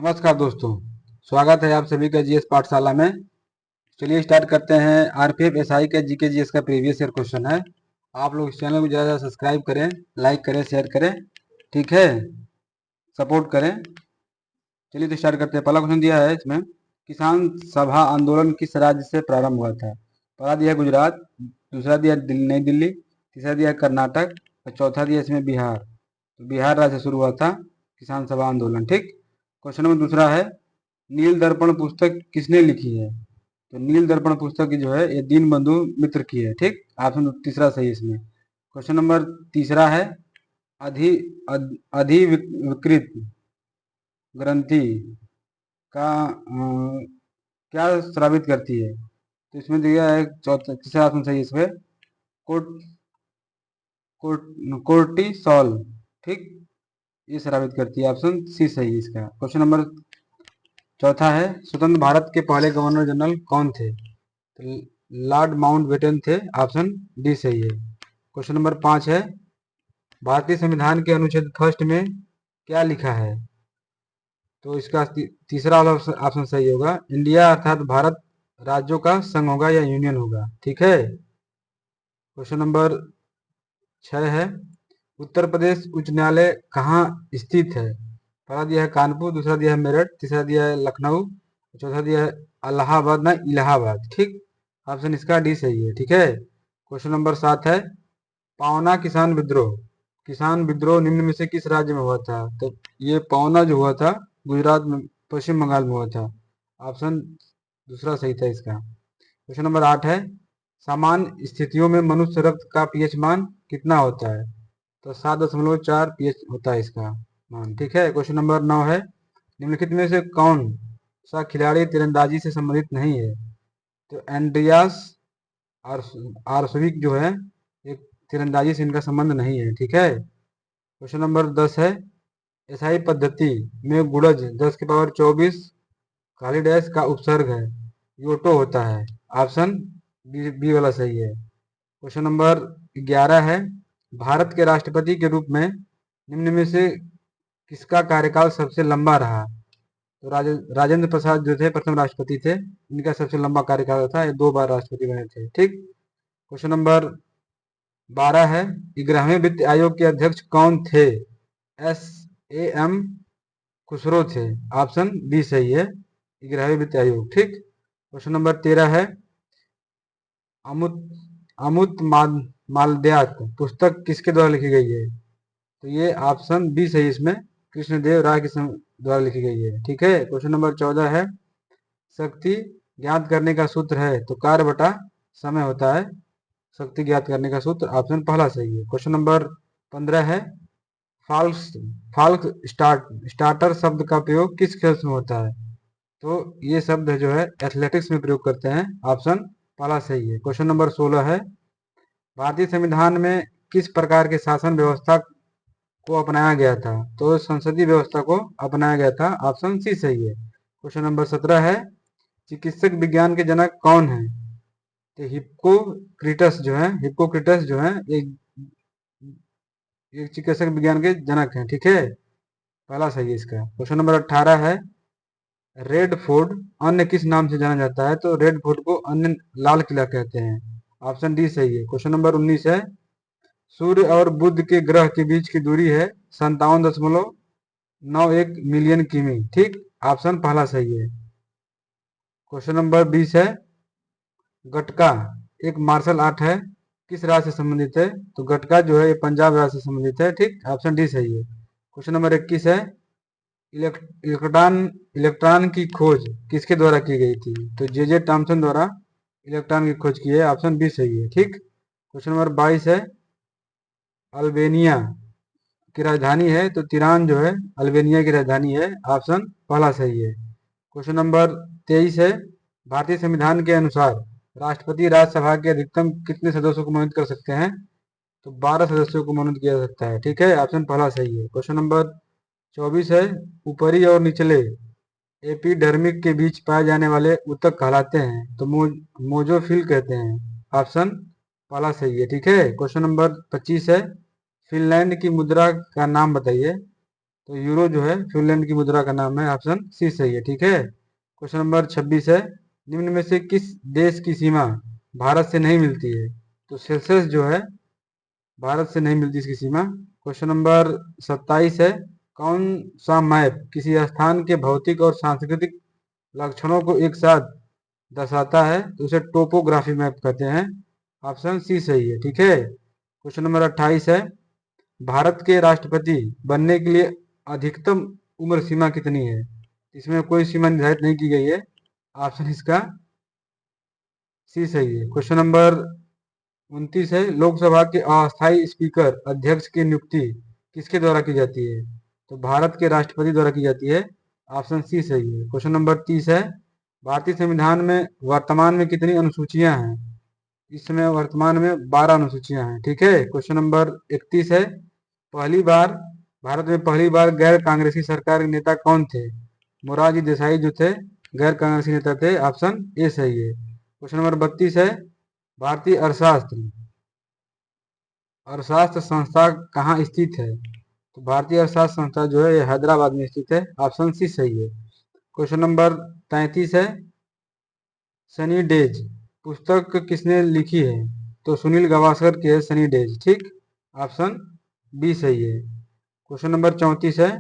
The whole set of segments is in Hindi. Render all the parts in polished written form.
नमस्कार दोस्तों, स्वागत है आप सभी का जीएस पाठशाला में। चलिए स्टार्ट करते हैं। आरपीएफ एसआई का जीके जीएस का प्रीवियस ईयर क्वेश्चन है। आप लोग इस चैनल को ज़्यादा सब्सक्राइब करें, लाइक करें, शेयर करें, ठीक है, सपोर्ट करें। चलिए तो स्टार्ट करते हैं। पहला क्वेश्चन दिया है इसमें, किसान सभा आंदोलन किस राज्य से प्रारंभ हुआ था? पहला दिया है गुजरात, दूसरा दिया नई दिल्ली, तीसरा दिया है कर्नाटक और चौथा दिया इसमें बिहार। तो बिहार राज्य से शुरू हुआ था किसान सभा आंदोलन, ठीक। क्वेश्चन नंबर दूसरा है, नील दर्पण पुस्तक किसने लिखी है? तो नील दर्पण पुस्तक जो है ये दीनबंधु मित्र की है, ठीक। ऑप्शन तीसरा सही है इसमें। क्वेश्चन नंबर तीसरा है, अधि अधिविकृत ग्रंथि का क्या स्रावित करती है? तो इसमें दिया है चौथा, तीसरा ऑप्शन सही है इसमें, कोर्ट कोर्टिसोल, ठीक, ये स्रावित करती है। ऑप्शन सी सही है इसका। क्वेश्चन नंबर चौथा है, स्वतंत्र भारत के पहले गवर्नर जनरल कौन थे? तो लॉर्ड माउंटबेटन थे। ऑप्शन डी सही है। क्वेश्चन नंबर 5 है, भारतीय संविधान के अनुच्छेद फर्स्ट में क्या लिखा है? तो इसका तीसरा वाला ऑप्शन सही होगा, इंडिया अर्थात भारत राज्यों का संघ होगा या यूनियन होगा, ठीक है। क्वेश्चन नंबर 6 है, उत्तर प्रदेश उच्च न्यायालय कहाँ स्थित है? पहला दिया है कानपुर, दूसरा दिया है मेरठ, तीसरा दिया है लखनऊ, चौथा दिया है इलाहाबाद ना इलाहाबाद, ठीक। ऑप्शन इसका डी सही है, ठीक है। क्वेश्चन नंबर 7 है, पावना किसान विद्रोह निम्न में से किस राज्य में हुआ था? तो ये पावना जो हुआ था गुजरात में, पश्चिम बंगाल में हुआ था। ऑप्शन दूसरा सही था इसका। क्वेश्चन नंबर 8 है, सामान्य स्थितियों में मनुष्य रक्त का पीएच मान कितना होता है? तो 7.4 पीएच होता है इसका मान, ठीक है। क्वेश्चन नंबर 9 है, निम्नलिखित में से कौन सा खिलाड़ी तीरंदाजी से संबंधित नहीं है? तो एंड्रियास आर्सविक जो है एक तीरंदाजी से इनका संबंध नहीं है, ठीक है। क्वेश्चन नंबर 10 है, एसआई पद्धति में गुणज 10 की पावर 24 खाली डैश का उपसर्ग है योटो होता है। ऑप्शन बी वाला सही है। क्वेश्चन नंबर 11 है, भारत के राष्ट्रपति के रूप में निम्न में से किसका कार्यकाल सबसे लंबा रहा? तो राजेंद्र प्रसाद जो थे प्रथम राष्ट्रपति थे, इनका सबसे लंबा कार्यकाल था, ये 2 बार राष्ट्रपति बने थे, ठीक। क्वेश्चन नंबर 12 है, 11वें वित्त आयोग के अध्यक्ष कौन थे? एस ए एम खुसरो थे। ऑप्शन बी सही है, 11वें वित्त आयोग, ठीक। क्वेश्चन नंबर 13 है, अमुत अमुत मालद्यात पुस्तक किसके द्वारा लिखी गई है? तो ये ऑप्शन बी सही इसमें, कृष्णदेव राय के द्वारा लिखी गई है, ठीक है। क्वेश्चन नंबर 14 है, शक्ति ज्ञात करने का सूत्र है तो कार्य बटा समय होता है शक्ति ज्ञात करने का सूत्र। ऑप्शन पहला सही है। क्वेश्चन नंबर 15 है, फाल्स फाल्क स्टार्टर शब्द का प्रयोग किस खेल में होता है? तो ये शब्द जो है एथलेटिक्स में प्रयोग करते हैं। ऑप्शन पहला सही है। क्वेश्चन नंबर 16 है, भारतीय संविधान में किस प्रकार के शासन व्यवस्था को अपनाया गया था? तो संसदीय व्यवस्था को अपनाया गया था। ऑप्शन सी सही है। क्वेश्चन नंबर 17 है, चिकित्सक विज्ञान के जनक कौन है? तो हिप्पोक्रेटस जो है ये चिकित्सक विज्ञान के जनक हैं, ठीक है, पहला सही है इसका। क्वेश्चन नंबर 18 है, रेड फोर्ट अन्य किस नाम से जाना जाता है? तो रेड फोर्ट को अन्य लाल किला कहते हैं। ऑप्शन डी सही है। क्वेश्चन नंबर 19 है, सूर्य और बुध के ग्रह के बीच की दूरी है 57.91 मिलियन किमी, ठीक। ऑप्शन पहला सही है। क्वेश्चन नंबर 20 है, गटका एक मार्शल आर्ट है किस राज्य से संबंधित है? तो गटका जो है ये पंजाब राज्य से संबंधित है, ठीक। ऑप्शन डी सही है। क्वेश्चन नंबर 21 है, इलेक्ट्रॉन की खोज किसके द्वारा की गई थी? तो जे टॉमसन द्वारा इलेक्ट्रॉन की खोज की है। ऑप्शन बी सही है, ठीक। क्वेश्चन नंबर 22 है, अल्बेनिया की राजधानी है तो तिरान जो है अल्बेनिया की राजधानी है। ऑप्शन पहला सही है। क्वेश्चन नंबर 23 है, भारतीय संविधान के अनुसार राष्ट्रपति राज्यसभा के अधिकतम कितने सदस्यों को मनोनीत कर सकते हैं? तो 12 सदस्यों को मनोनीत किया जा सकता है, ठीक है। ऑप्शन पहला सही है। क्वेश्चन नंबर 24 है, ऊपरी और निचले एपिडर्मिक के बीच पाए जाने वाले ऊतक कहलाते हैं तो मोजोफिल कहते हैं। ऑप्शन पहला सही है, ठीक है। क्वेश्चन नंबर 25 है, फिनलैंड की मुद्रा का नाम बताइए। तो यूरो जो है फिनलैंड की मुद्रा का नाम है। ऑप्शन सी सही है। ठीक है। क्वेश्चन नंबर 26 है, निम्न में से किस देश की सीमा भारत से नहीं मिलती है? तो सेल्सियस जो है भारत से नहीं मिलती इसकी सीमा। क्वेश्चन नंबर 27 है, कौन सा मैप किसी स्थान के भौतिक और सांस्कृतिक लक्षणों को एक साथ दर्शाता है? तो उसे टोपोग्राफी मैप कहते हैं। ऑप्शन सी सही है। ठीक है। क्वेश्चन नंबर 28 है, भारत के राष्ट्रपति बनने के लिए अधिकतम उम्र सीमा कितनी है? इसमें कोई सीमा निर्धारित नहीं की गई है। ऑप्शन इसका सी सही है। क्वेश्चन नंबर 29 है, लोकसभा के अस्थायी स्पीकर अध्यक्ष की नियुक्ति किसके द्वारा की जाती है? तो भारत के राष्ट्रपति द्वारा की जाती है। ऑप्शन सी सही है। क्वेश्चन नंबर 30 है, भारतीय संविधान में वर्तमान में कितनी अनुसूचियां हैं? इस समय वर्तमान में 12 अनुसूचियां हैं। ठीक है। क्वेश्चन नंबर 31 है, पहली बार भारत में पहली बार गैर कांग्रेसी सरकार के नेता कौन थे? मोरारजी देसाई जो थे गैर कांग्रेसी नेता थे। ऑप्शन ए सही है। क्वेश्चन नंबर 32 है, भारतीय अर्थशास्त्र अर्थशास्त्र संस्था कहाँ स्थित है? तो भारतीय अर्थशास्त्र संस्था जो है ये हैदराबाद में स्थित है। ऑप्शन सी सही है। क्वेश्चन नंबर 33 है, सनी डेज पुस्तक किसने लिखी है? तो सुनील गावस्कर की है सनी डेज। ठीक। ऑप्शन बी सही है। क्वेश्चन नंबर 34 है,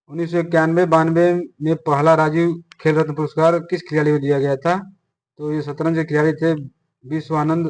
1991-92 में पहला राजीव खेल रत्न पुरस्कार किस खिलाड़ी को दिया गया था? तो ये शतरंज के खिलाड़ी थे विश्व आनंद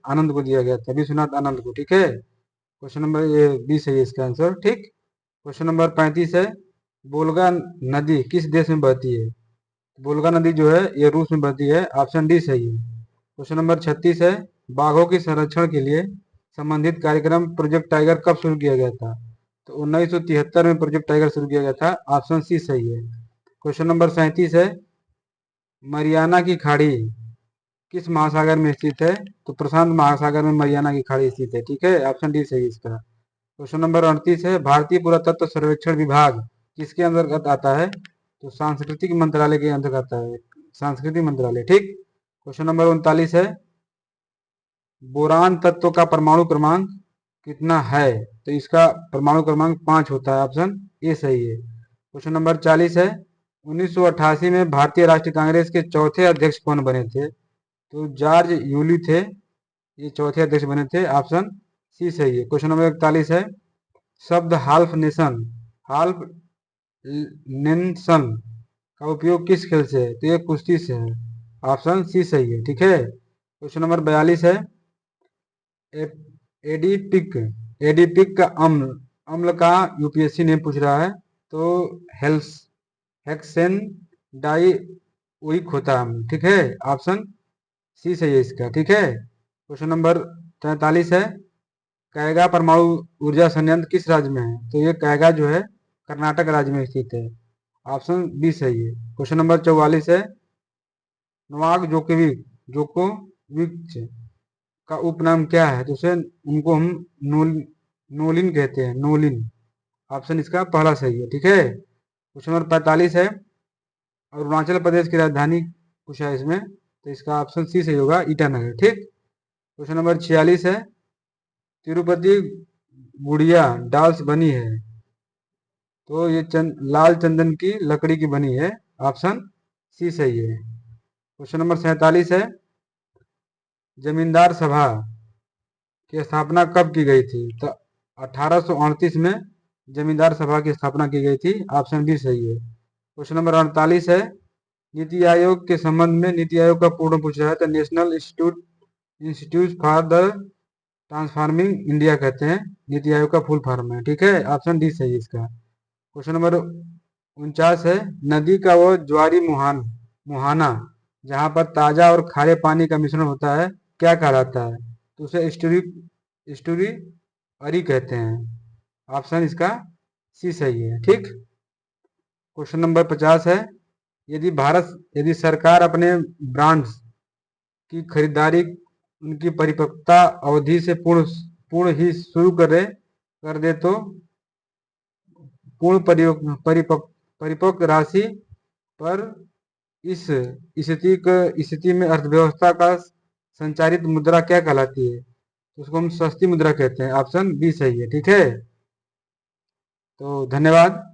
आनंद को दिया गया था, विश्वनाथ आनंद को। ठीक है। क्वेश्चन नंबर ये बी सही है इसका आंसर। ठीक। क्वेश्चन नंबर 35 है, बोलगा नदी किस देश में बहती है? बोलगा नदी जो है ये रूस में बहती है। ऑप्शन डी सही है। क्वेश्चन नंबर 36 है, बाघों के संरक्षण के लिए संबंधित कार्यक्रम प्रोजेक्ट टाइगर कब शुरू किया गया था? तो 1973 में प्रोजेक्ट टाइगर शुरू किया गया था। ऑप्शन सी सही है। क्वेश्चन नंबर 37 है, मरियाना की खाड़ी किस महासागर में स्थित है? तो प्रशांत महासागर में मरियाना की खाड़ी स्थित है। ठीक है। ऑप्शन डी सही है इसका। क्वेश्चन नंबर 38 है, भारतीय पुरातत्व सर्वेक्षण विभाग किसके अंतर्गत आता है? तो सांस्कृतिक मंत्रालय के अंतर्गत आता है, सांस्कृतिक मंत्रालय। ठीक। क्वेश्चन नंबर 39 है, बोरान तत्व का परमाणु क्रमांक कितना है? तो इसका परमाणु क्रमांक 5 होता है। ऑप्शन ए सही है। क्वेश्चन नंबर 40 है, 1988 में भारतीय राष्ट्रीय कांग्रेस के चौथे अध्यक्ष कौन बने थे? तो जॉर्ज यूली थे, ये चौथे अध्यक्ष बने थे। ऑप्शन सी सही है। क्वेश्चन नंबर 41 है, शब्द हाल्फ नेशन का उपयोग किस खेल से है? तो ये कुश्ती से है। ऑप्शन सी सही है। ठीक है। क्वेश्चन नंबर 42 है, एडिपिक एडिपिक का अम्ल अम्ल का यूपीएससी ने पूछ रहा है। तो हेल्स हेक्सेन डाई उइक होता है अम्ल। ठीक है। ऑप्शन सी सही है इसका। ठीक है। क्वेश्चन नंबर 43 है, कैगा परमाणु ऊर्जा संयंत्र किस राज्य में है? तो ये कैगा जो है कर्नाटक राज्य में स्थित है। ऑप्शन बी सही है। क्वेश्चन नंबर 44 है, नोवाक जोकोविच का उपनाम क्या है? तो उसे उनको हम नोलिन कहते हैं, नोलिन। ऑप्शन इसका पहला सही है। ठीक है। क्वेश्चन नंबर 45 है, अरुणाचल प्रदेश की राजधानी पूछा है इसमें, तो इसका ऑप्शन सी सही होगा, ईटानगर। ठीक। क्वेश्चन नंबर 46 है, तिरुपति गुड़िया डाल से बनी है? तो ये लाल चंदन की लकड़ी की बनी है। ऑप्शन सी सही है। क्वेश्चन नंबर 47 है, जमींदार सभा की स्थापना कब की गई थी? तो 1838 में जमींदार सभा की स्थापना की गई थी। ऑप्शन डी सही है। क्वेश्चन नंबर 48 है, नीति आयोग के संबंध में नीति आयोग का पूर्ण पूछ रहा है, तो national institute for the transforming India कहते हैं, नीति आयोग का फुल फॉर्म है। ठीक है। ऑप्शन डी सही है इसका। क्वेश्चन नंबर 49 है, नदी का वो ज्वारी मुहाना जहां पर ताजा और खारे पानी का मिश्रण होता है क्या कहलाता है? तो उसे स्टूरी अरी कहते हैं। ऑप्शन इसका सी सही है। ठीक। क्वेश्चन नंबर 50 है, यदि सरकार अपने ब्रांड्स की खरीदारी उनकी परिपक्वता अवधि से पूर्ण ही शुरू कर दे तो पूर्ण परिपक्व राशि पर इस स्थिति में अर्थव्यवस्था का संचारित मुद्रा क्या कहलाती है? उसको हम सस्ती मुद्रा कहते हैं। ऑप्शन बी सही है। ठीक है, तो धन्यवाद।